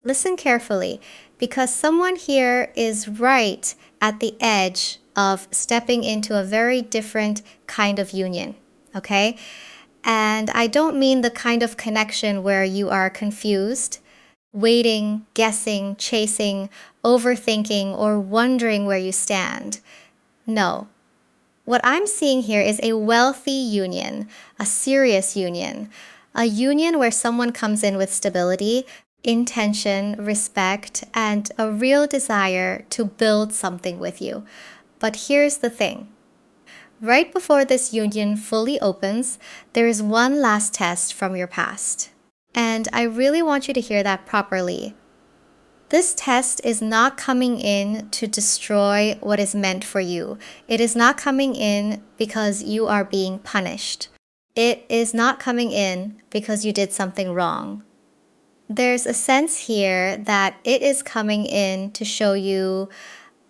Listen carefully, because someone here is right at the edge of stepping into a very different kind of union, okay? And I don't mean the kind of connection where you are confused, waiting, guessing, chasing, overthinking, or wondering where you stand. No. What I'm seeing here is a wealthy union, a serious union, a union where someone comes in with stability, intention, respect, and a real desire to build something with you. But here's the thing. Right before this union fully opens, there is one last test from your past. And I really want you to hear that properly. This test is not coming in to destroy what is meant for you. It is not coming in because you are being punished. It is not coming in because you did something wrong. There's a sense here that it is coming in to show you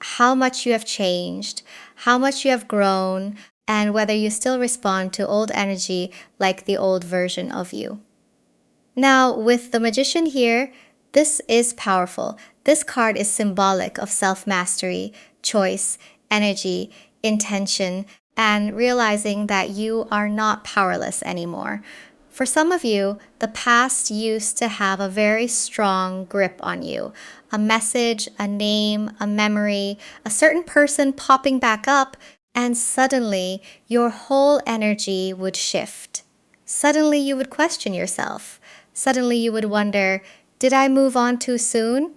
how much you have changed, how much you have grown, and whether you still respond to old energy like the old version of you. Now, with the Magician here, this is powerful. This card is symbolic of self-mastery, choice, energy, intention, and realizing that you are not powerless anymore. For some of you, the past used to have a very strong grip on you. A message, a name, a memory, a certain person popping back up, and suddenly your whole energy would shift. Suddenly you would question yourself. Suddenly you would wonder, did I move on too soon?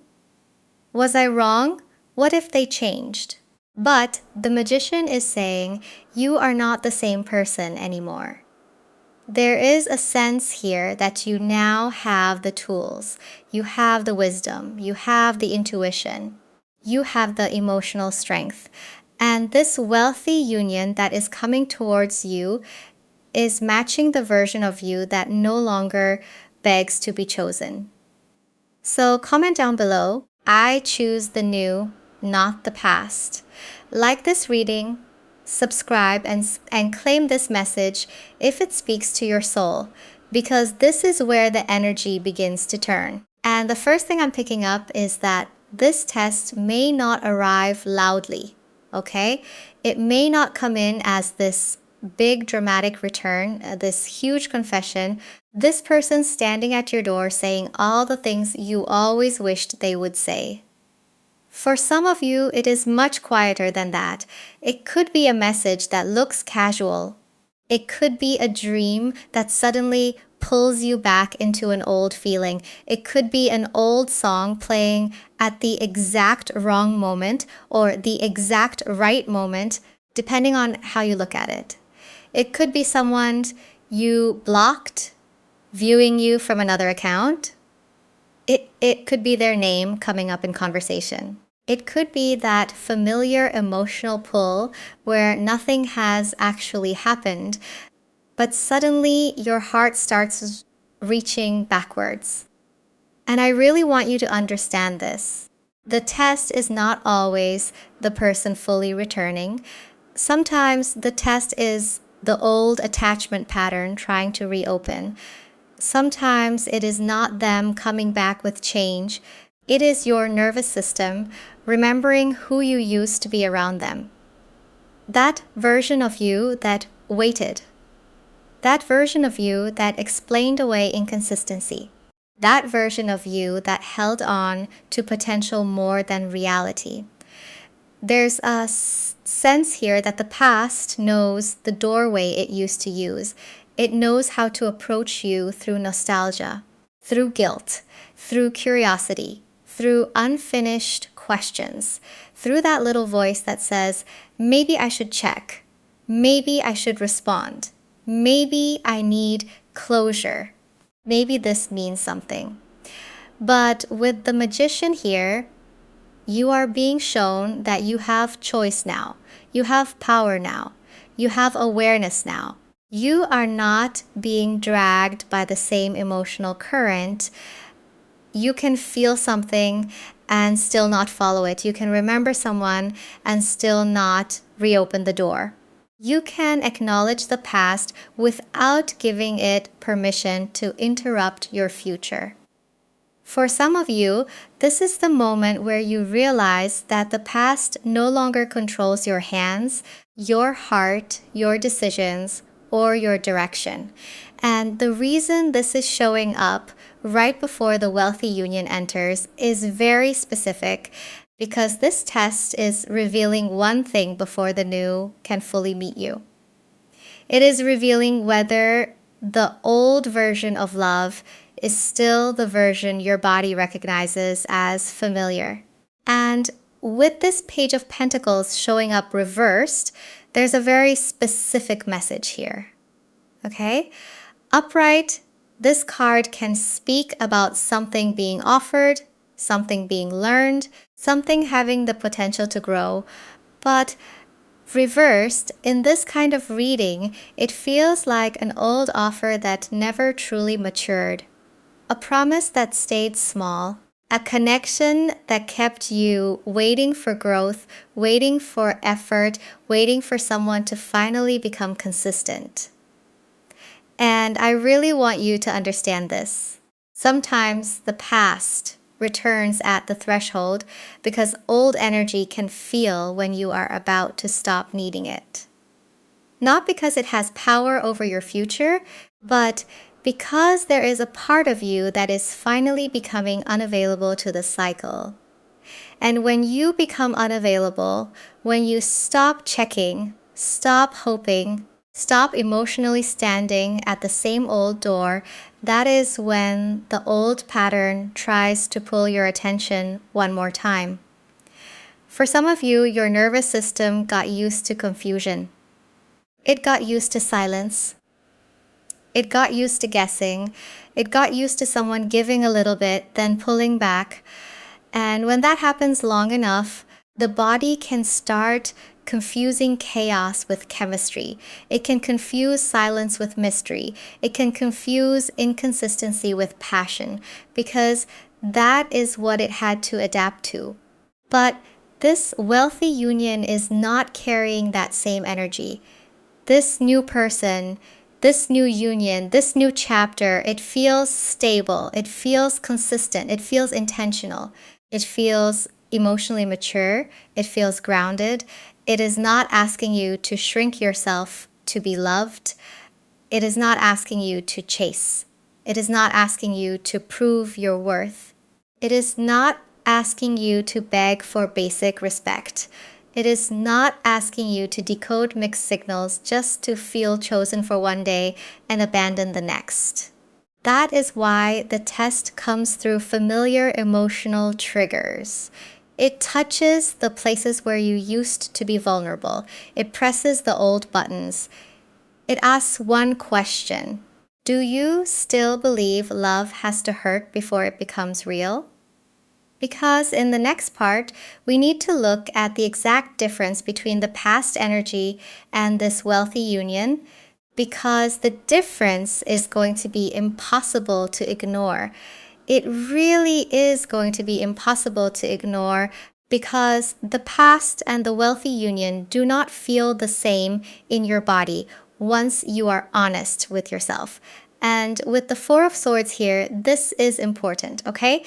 Was I wrong? What if they changed? But the Magician is saying you are not the same person anymore. There is a sense here that you now have the tools, you have the wisdom, you have the intuition, you have the emotional strength. And this wealthy union that is coming towards you is matching the version of you that no longer begs to be chosen. So comment down below, I choose the new, not the past. Like this reading, subscribe, and claim this message if it speaks to your soul, because this is where the energy begins to turn. And the first thing I'm picking up is that this test may not arrive loudly, okay? It may not come in as this big dramatic return, this huge confession, this person standing at your door saying all the things you always wished they would say. For some of you, it is much quieter than that. It could be a message that looks casual. It could be a dream that suddenly pulls you back into an old feeling. It could be an old song playing at the exact wrong moment or the exact right moment, depending on how you look at it. It could be someone you blocked, viewing you from another account. It could be their name coming up in conversation. It could be that familiar emotional pull where nothing has actually happened, but suddenly your heart starts reaching backwards. And I really want you to understand this. The test is not always the person fully returning. Sometimes the test is the old attachment pattern trying to reopen. Sometimes it is not them coming back with change. It is your nervous system remembering who you used to be around them. That version of you that waited. That version of you that explained away inconsistency. That version of you that held on to potential more than reality. There's a sense here that the past knows the doorway it used to use. It knows how to approach you through nostalgia, through guilt, through curiosity, through unfinished questions, through that little voice that says, maybe I should check, maybe I should respond, maybe I need closure, maybe this means something. But with the Magician here, you are being shown that you have choice now, you have power now, you have awareness now. You are not being dragged by the same emotional current. You can feel something and still not follow it. You can remember someone and still not reopen the door. You can acknowledge the past without giving it permission to interrupt your future. For some of you, this is the moment where you realize that the past no longer controls your hands, your heart, your decisions, or your direction. And the reason this is showing up right before the wealthy union enters is very specific because this test is revealing one thing before the new can fully meet you. It is revealing whether the old version of love is still the version your body recognizes as familiar. And with this Page of Pentacles showing up reversed, there's a very specific message here. Okay? Upright, this card can speak about something being offered, something being learned, something having the potential to grow. But reversed, in this kind of reading, it feels like an old offer that never truly matured. A promise that stayed small. A connection that kept you waiting for growth, waiting for effort, waiting for someone to finally become consistent. And I really want you to understand this. Sometimes the past returns at the threshold because old energy can feel when you are about to stop needing it. Not because it has power over your future, but because there is a part of you that is finally becoming unavailable to the cycle. And when you become unavailable, when you stop checking, stop hoping, stop emotionally standing at the same old door, that is when the old pattern tries to pull your attention one more time. For some of you, your nervous system got used to confusion. It got used to silence. It got used to guessing. It got used to someone giving a little bit, then pulling back. And when that happens long enough, the body can start confusing chaos with chemistry. It can confuse silence with mystery. It can confuse inconsistency with passion because that is what it had to adapt to. But this wealthy union is not carrying that same energy. This new person, this new union, this new chapter, it feels stable. It feels consistent. It feels intentional. It feels emotionally mature. It feels grounded. It is not asking you to shrink yourself to be loved. It is not asking you to chase. It is not asking you to prove your worth. It is not asking you to beg for basic respect. It is not asking you to decode mixed signals just to feel chosen for one day and abandon the next. That is why the test comes through familiar emotional triggers. It touches the places where you used to be vulnerable. It presses the old buttons. It asks one question. Do you still believe love has to hurt before it becomes real? Because in the next part, we need to look at the exact difference between the past energy and this wealthy union, because the difference is going to be impossible to ignore. It really is going to be impossible to ignore because the past and the wealthy union do not feel the same in your body once you are honest with yourself. And with the Four of Swords here, this is important, okay?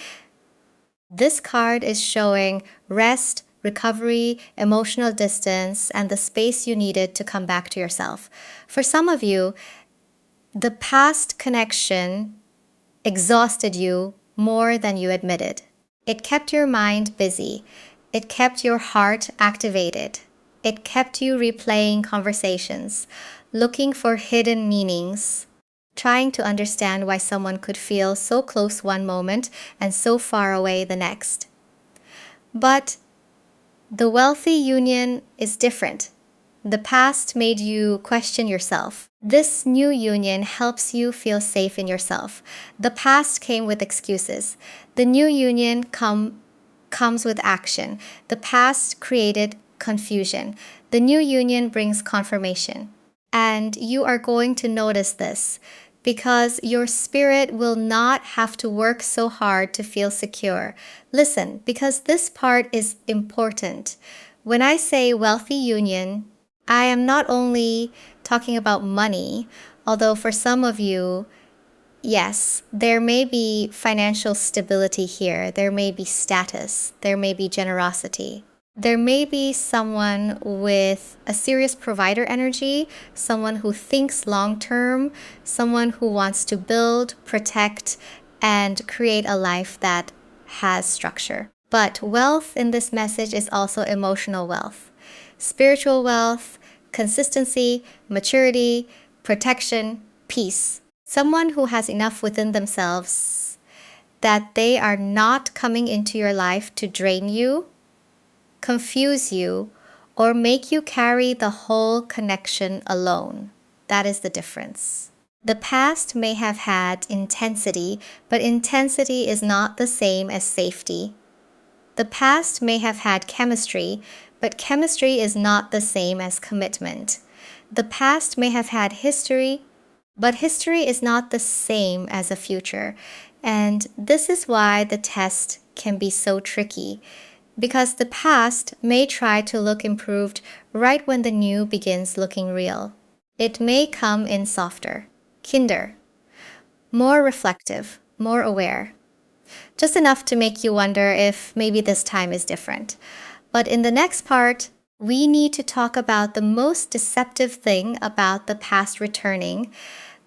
This card is showing rest, recovery, emotional distance, and the space you needed to come back to yourself. For some of you, the past connection exhausted you more than you admitted. It kept your mind busy. It kept your heart activated. It kept you replaying conversations, looking for hidden meanings, trying to understand why someone could feel so close one moment and so far away the next. But the wealthy union is different. The past made you question yourself. This new union helps you feel safe in yourself. The past came with excuses. The new union comes with action. The past created confusion. The new union brings confirmation. And you are going to notice this because your spirit will not have to work so hard to feel secure. Listen, because this part is important. When I say wealthy union, I am not only talking about money, although for some of you, Yes, there may be financial stability here. There may be status. There may be generosity. There may be someone with a serious provider energy, someone who thinks long term, someone who wants to build, protect, and create a life that has structure. But wealth in this message is also emotional wealth, spiritual wealth, consistency, maturity, protection, peace. Someone who has enough within themselves that they are not coming into your life to drain you, confuse you, or make you carry the whole connection alone. That is the difference. The past may have had intensity, but intensity is not the same as safety. The past may have had chemistry, but chemistry is not the same as commitment. The past may have had history, but history is not the same as a future. And this is why the test can be so tricky, because the past may try to look improved right when the new begins looking real. It may come in softer, kinder, more reflective, more aware, just enough to make you wonder if maybe this time is different. But in the next part, we need to talk about the most deceptive thing about the past returning,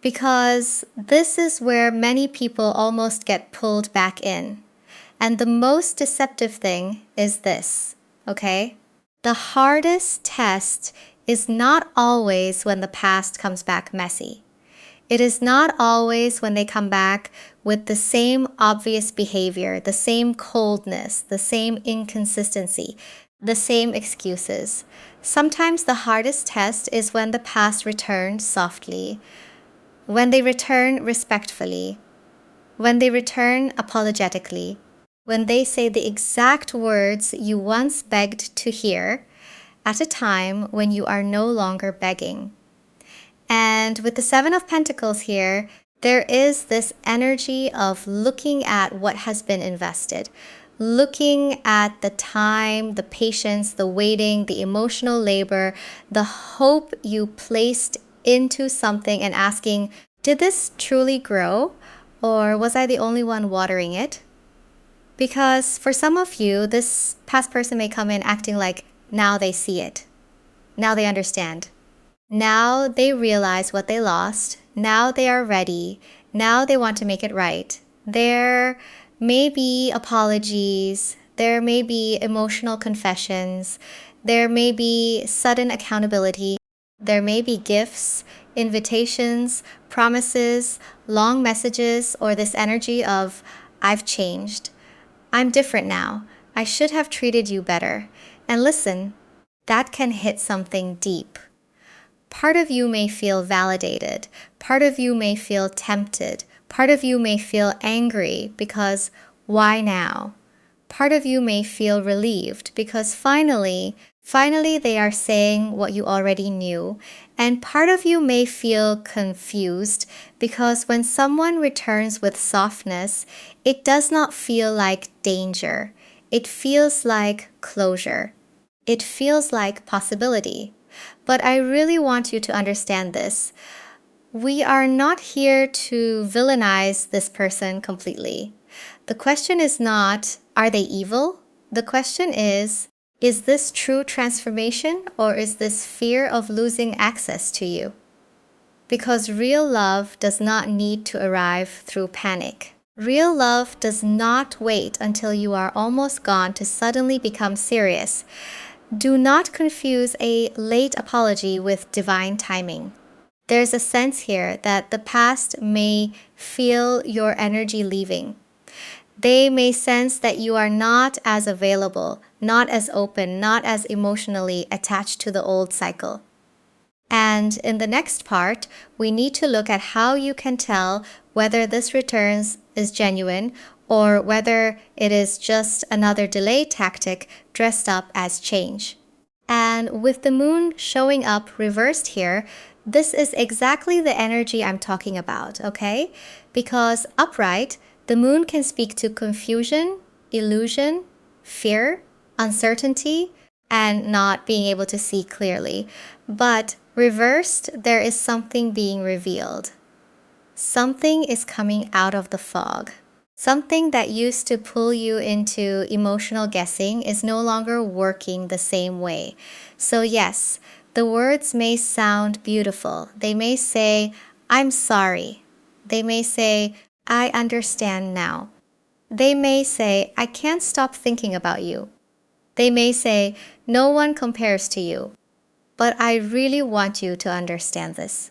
because this is where many people almost get pulled back in. And the most deceptive thing is this, okay? The hardest test is not always when the past comes back messy. It is not always when they come back with the same obvious behavior, the same coldness, the same inconsistency, the same excuses. Sometimes the hardest test is when the past returns softly, when they return respectfully, when they return apologetically, when they say the exact words you once begged to hear at a time when you are no longer begging. And with the Seven of Pentacles here, there is this energy of looking at what has been invested, looking at the time, the patience, the waiting, the emotional labor, the hope you placed into something and asking, did this truly grow? Or was I the only one watering it? Because for some of you, this past person may come in acting like now they see it. Now they understand. Now they realize what they lost. Now they are ready. Now they want to make it right. There may be apologies. There may be emotional confessions. There may be sudden accountability. There may be gifts, invitations, promises, long messages, or this energy of, I've changed. I'm different now. I should have treated you better. And listen, that can hit something deep. Part of you may feel validated. Part of you may feel tempted. Part of you may feel angry because why now? Part of you may feel relieved because finally they are saying what you already knew. And part of you may feel confused because when someone returns with softness, it does not feel like danger. It feels like closure. It feels like possibility. But I really want you to understand this. We are not here to villainize this person completely. The question is not, are they evil? The question is this true transformation or is this fear of losing access to you? Because real love does not need to arrive through panic. Real love does not wait until you are almost gone to suddenly become serious. Do not confuse a late apology with divine timing. There's a sense here that the past may feel your energy leaving. They may sense that you are not as available, not as open, not as emotionally attached to the old cycle. And in the next part, we need to look at how you can tell whether this returns is genuine or whether it is just another delay tactic dressed up as change. And with the moon showing up reversed here, this is exactly the energy I'm talking about, okay? Because upright, the moon can speak to confusion, illusion, fear, uncertainty, and not being able to see clearly. But reversed, there is something being revealed. something is coming out of the fog. Something that used to pull you into emotional guessing is no longer working the same way. So, yes, the words may sound beautiful. They may say, I'm sorry. They may say, I understand now. They may say, I can't stop thinking about you. They may say, no one compares to you. But I really want you to understand this.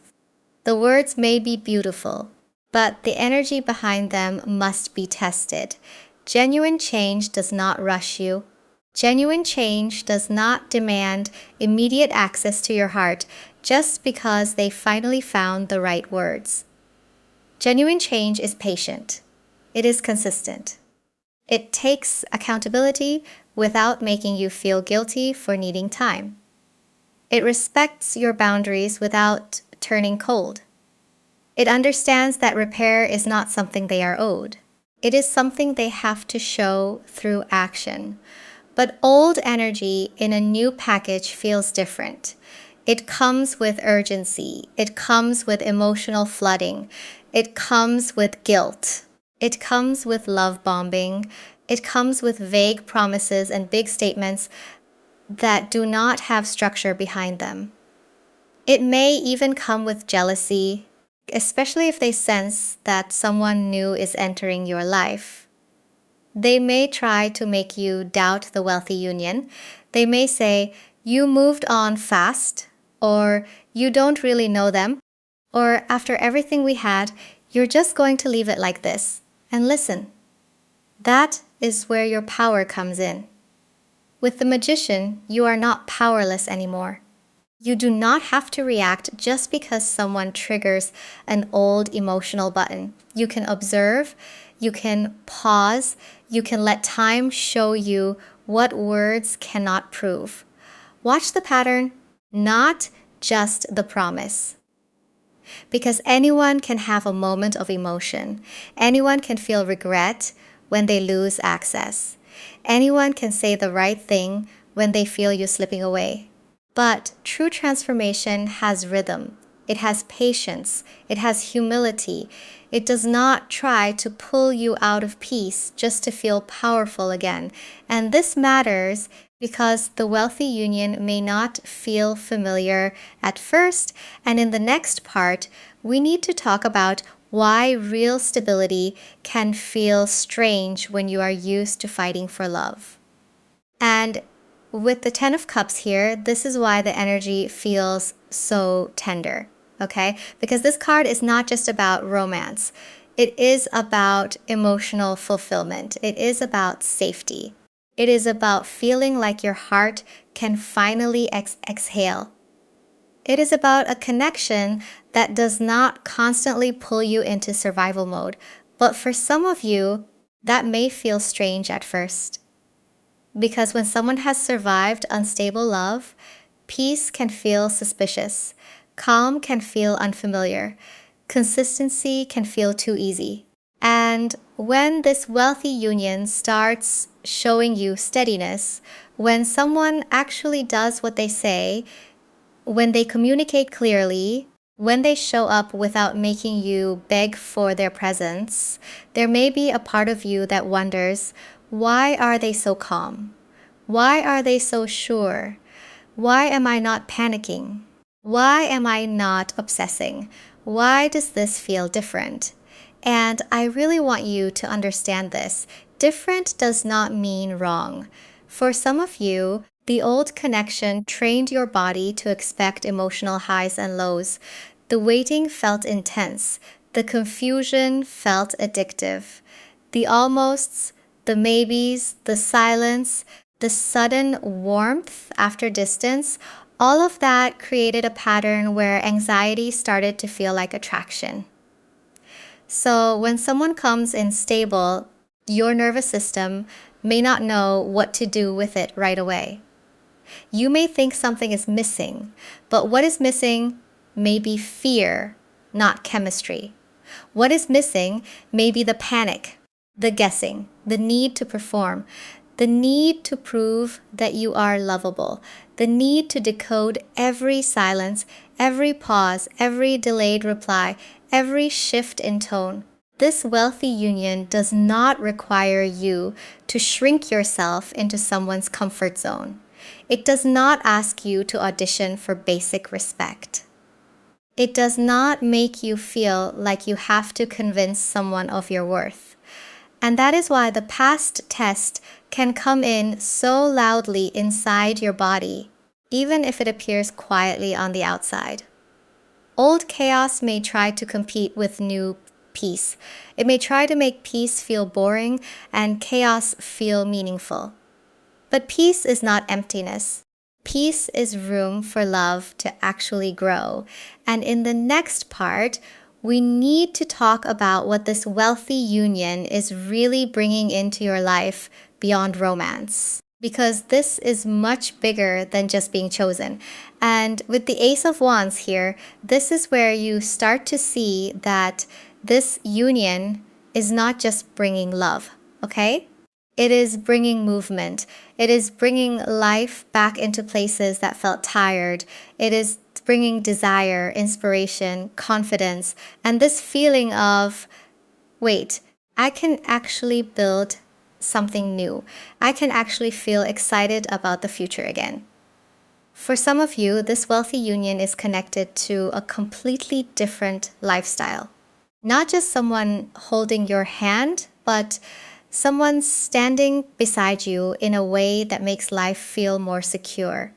The words may be beautiful, but the energy behind them must be tested. Genuine change does not rush you. Genuine change does not demand immediate access to your heart just because they finally found the right words. Genuine change is patient. It is consistent. It takes accountability without making you feel guilty for needing time. It respects your boundaries without turning cold. It understands that repair is not something they are owed. It is something they have to show through action. But old energy in a new package feels different. It comes with urgency. It comes with emotional flooding. It comes with guilt. It comes with love bombing. It comes with vague promises and big statements that do not have structure behind them. It may even come with jealousy, especially if they sense that someone new is entering your life. They may try to make you doubt the wealthy union. They may say, you moved on fast, or you don't really know them, or after everything we had, you're just going to leave it like this. And listen, that is where your power comes in. With the magician, you are not powerless anymore. You do not have to react just because someone triggers an old emotional button. You can observe, you can pause, you can let time show you what words cannot prove. Watch the pattern, not just the promise. Because anyone can have a moment of emotion. Anyone can feel regret when they lose access. Anyone can say the right thing when they feel you slipping away. But true transformation has rhythm. It has patience. It has humility. It does not try to pull you out of peace just to feel powerful again. And this matters because the wealthy union may not feel familiar at first. And in the next part, we need to talk about why real stability can feel strange when you are used to fighting for love. And with the Ten of Cups here, this is why the energy feels so tender, okay? Because this card is not just about romance. It is about emotional fulfillment. It is about safety. It is about feeling like your heart can finally exhale. It is about a connection that does not constantly pull you into survival mode. But for some of you, that may feel strange at first. Because when someone has survived unstable love, peace can feel suspicious. Calm can feel unfamiliar. Consistency can feel too easy. And when this wealthy union starts showing you steadiness, when someone actually does what they say, when they communicate clearly, when they show up without making you beg for their presence, there may be a part of you that wonders, why are they so calm? Why are they so sure? Why am I not panicking? Why am I not obsessing? Why does this feel different? And I really want you to understand this. Different does not mean wrong. For some of you, the old connection trained your body to expect emotional highs and lows. The waiting felt intense. The confusion felt addictive. The almosts, the maybes, the silence, the sudden warmth after distance, all of that created a pattern where anxiety started to feel like attraction. So when someone comes in stable, your nervous system may not know what to do with it right away. You may think something is missing, but what is missing may be fear, not chemistry. What is missing may be the panic, the guessing, the need to perform, the need to prove that you are lovable, the need to decode every silence, every pause, every delayed reply, every shift in tone. This wealthy union does not require you to shrink yourself into someone's comfort zone. It does not ask you to audition for basic respect. It does not make you feel like you have to convince someone of your worth. And that is why the past test can come in so loudly inside your body, even if it appears quietly on the outside. Old chaos may try to compete with new peace. It may try to make peace feel boring and chaos feel meaningful. But peace is not emptiness. Peace is room for love to actually grow. And in the next part, we need to talk about what this wealthy union is really bringing into your life beyond romance. Because this is much bigger than just being chosen. And with the Ace of Wands here, this is where you start to see that this union is not just bringing love, okay? It is bringing movement. It is bringing life back into places that felt tired. It is bringing desire, inspiration, confidence, and this feeling of, wait, I can actually build something new. I can actually feel excited about the future again. For some of you, this wealthy union is connected to a completely different lifestyle. Not just someone holding your hand, but someone standing beside you in a way that makes life feel more secure.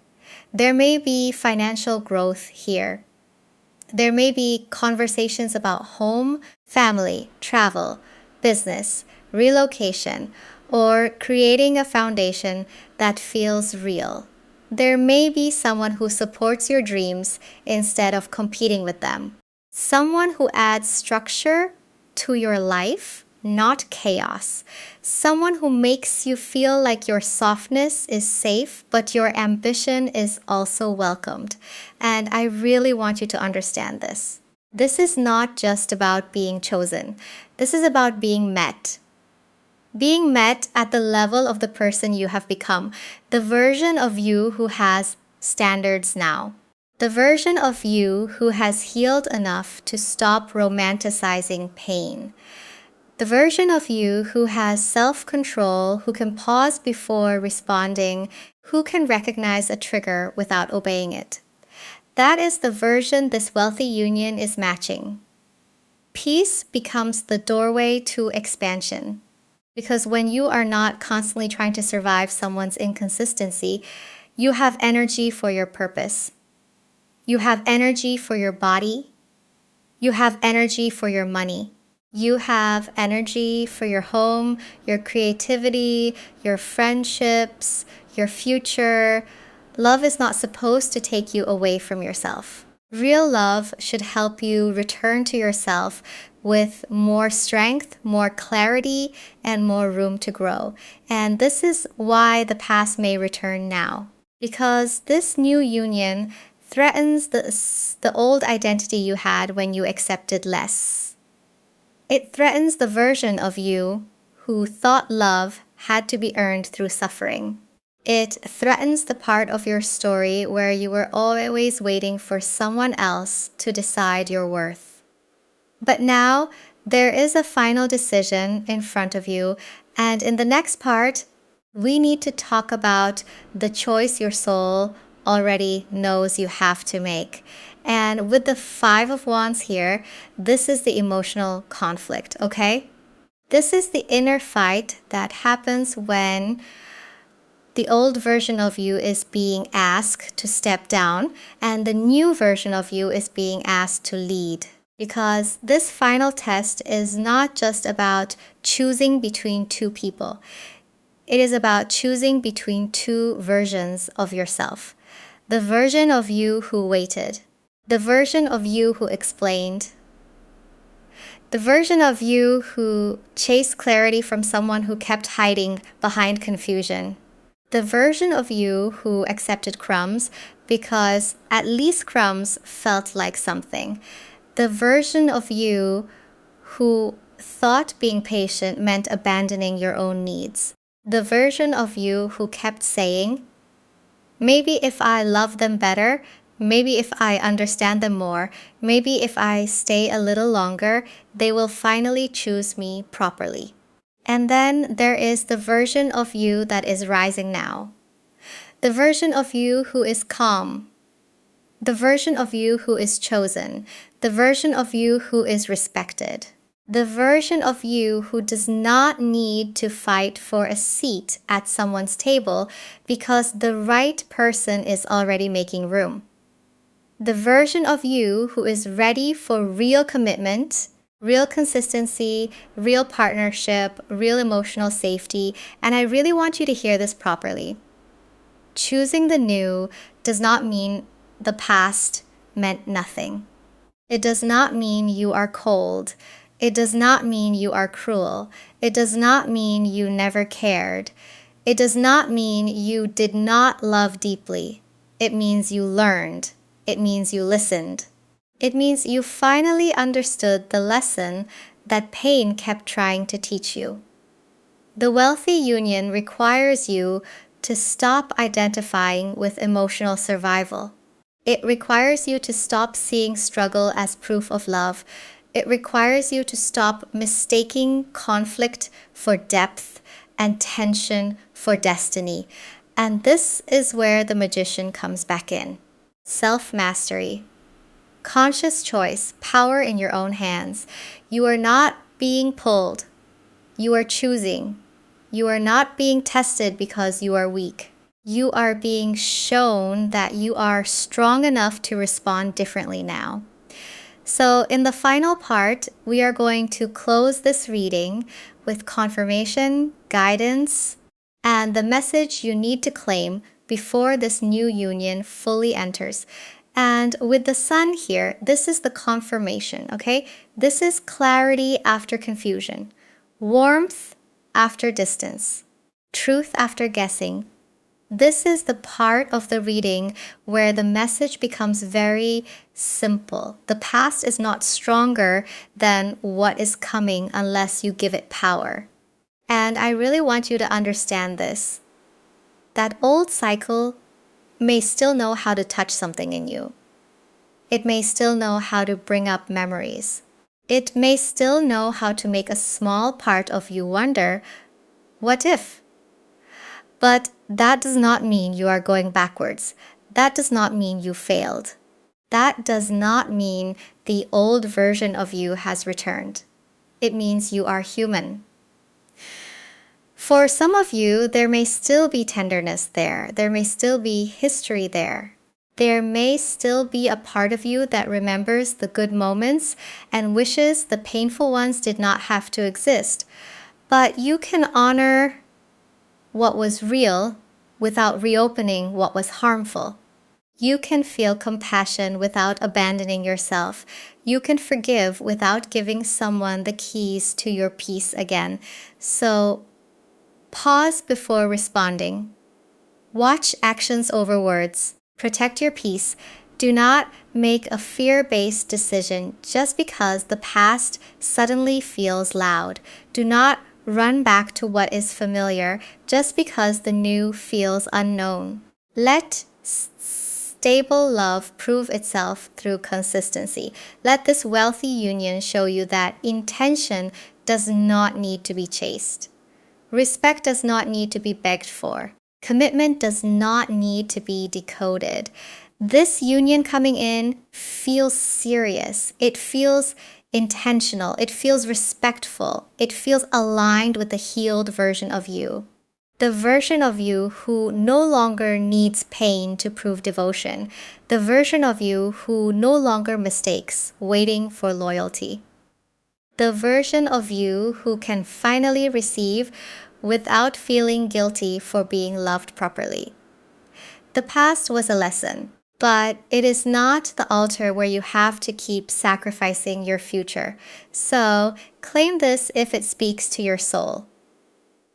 There may be financial growth here. There may be conversations about home, family, travel, business, relocation, or creating a foundation that feels real. There may be someone who supports your dreams instead of competing with them. Someone who adds structure to your life, not chaos. Someone who makes you feel like your softness is safe, but your ambition is also welcomed. And I really want you to understand this. This is not just about being chosen. This is about being met. Being met at the level of the person you have become, the version of you who has standards now. The version of you who has healed enough to stop romanticizing pain. The version of you who has self-control, who can pause before responding, who can recognize a trigger without obeying it. That is the version this wealthy union is matching. Peace becomes the doorway to expansion. Because when you are not constantly trying to survive someone's inconsistency, you have energy for your purpose. You have energy for your body. You have energy for your money. You have energy for your home, your creativity, your friendships, your future. Love is not supposed to take you away from yourself. Real love should help you return to yourself with more strength, more clarity, and more room to grow. And this is why the past may return now. Because this new union threatens the old identity you had when you accepted less. It threatens the version of you who thought love had to be earned through suffering. It threatens the part of your story where you were always waiting for someone else to decide your worth. But now, there is a final decision in front of you, and in the next part, we need to talk about the choice your soul already knows you have to make. And with the Five of Wands here, this is the emotional conflict, okay? This is the inner fight that happens when the old version of you is being asked to step down, and the new version of you is being asked to lead. Because this final test is not just about choosing between two people. It is about choosing between two versions of yourself. The version of you who waited. The version of you who explained. The version of you who chased clarity from someone who kept hiding behind confusion. The version of you who accepted crumbs because at least crumbs felt like something. The version of you who thought being patient meant abandoning your own needs. The version of you who kept saying, maybe if I love them better, maybe if I understand them more, maybe if I stay a little longer, they will finally choose me properly. And then there is the version of you that is rising now. The version of you who is calm. The version of you who is chosen. The version of you who is respected. The version of you who does not need to fight for a seat at someone's table because the right person is already making room. The version of you who is ready for real commitment, real consistency, real partnership, real emotional safety, and I really want you to hear this properly. Choosing the new does not mean the past meant nothing. It does not mean you are cold. It does not mean you are cruel. It does not mean you never cared. It does not mean you did not love deeply. It means you learned. It means you listened. It means you finally understood the lesson that pain kept trying to teach you. The wealthy union requires you to stop identifying with emotional survival. It requires you to stop seeing struggle as proof of love. It requires you to stop mistaking conflict for depth and tension for destiny. And this is where the magician comes back in. Self-mastery. Conscious choice, power in your own hands. You are not being pulled. You are choosing. You are not being tested because you are weak. You are being shown that you are strong enough to respond differently now. So in the final part, we are going to close this reading with confirmation, guidance, and the message you need to claim before this new union fully enters. And with the sun here, this is the confirmation, okay? This is clarity after confusion, warmth after distance, truth after guessing. This is the part of the reading where the message becomes very simple. The past is not stronger than what is coming unless you give it power. And I really want you to understand this. That old cycle may still know how to touch something in you. It may still know how to bring up memories. It may still know how to make a small part of you wonder, what if? But that does not mean you are going backwards. That does not mean you failed. That does not mean the old version of you has returned. It means you are human. For some of you, there may still be tenderness there. There may still be history there. There may still be a part of you that remembers the good moments and wishes the painful ones did not have to exist. But you can honor what was real without reopening what was harmful. You can feel compassion without abandoning yourself. You can forgive without giving someone the keys to your peace again. So pause before responding. Watch actions over words. Protect your peace. Do not make a fear-based decision just because the past suddenly feels loud. Do not run back to what is familiar just because the new feels unknown. Let stable love prove itself through consistency. Let this wealthy union show you that intention does not need to be chased. Respect does not need to be begged for. Commitment does not need to be decoded. This union coming in feels serious. It feels intentional. It feels respectful. It feels aligned with the healed version of you. The version of you who no longer needs pain to prove devotion. The version of you who no longer mistakes, waiting for loyalty. The version of you who can finally receive without feeling guilty for being loved properly. The past was a lesson, but it is not the altar where you have to keep sacrificing your future. So claim this if it speaks to your soul.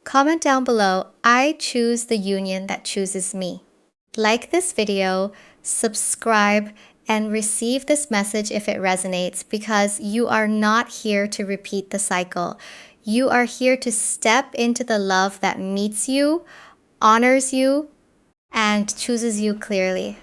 Comment down below, I choose the union that chooses me. Like this video, subscribe, and receive this message if it resonates, because you are not here to repeat the cycle. You are here to step into the love that meets you, honors you, and chooses you clearly.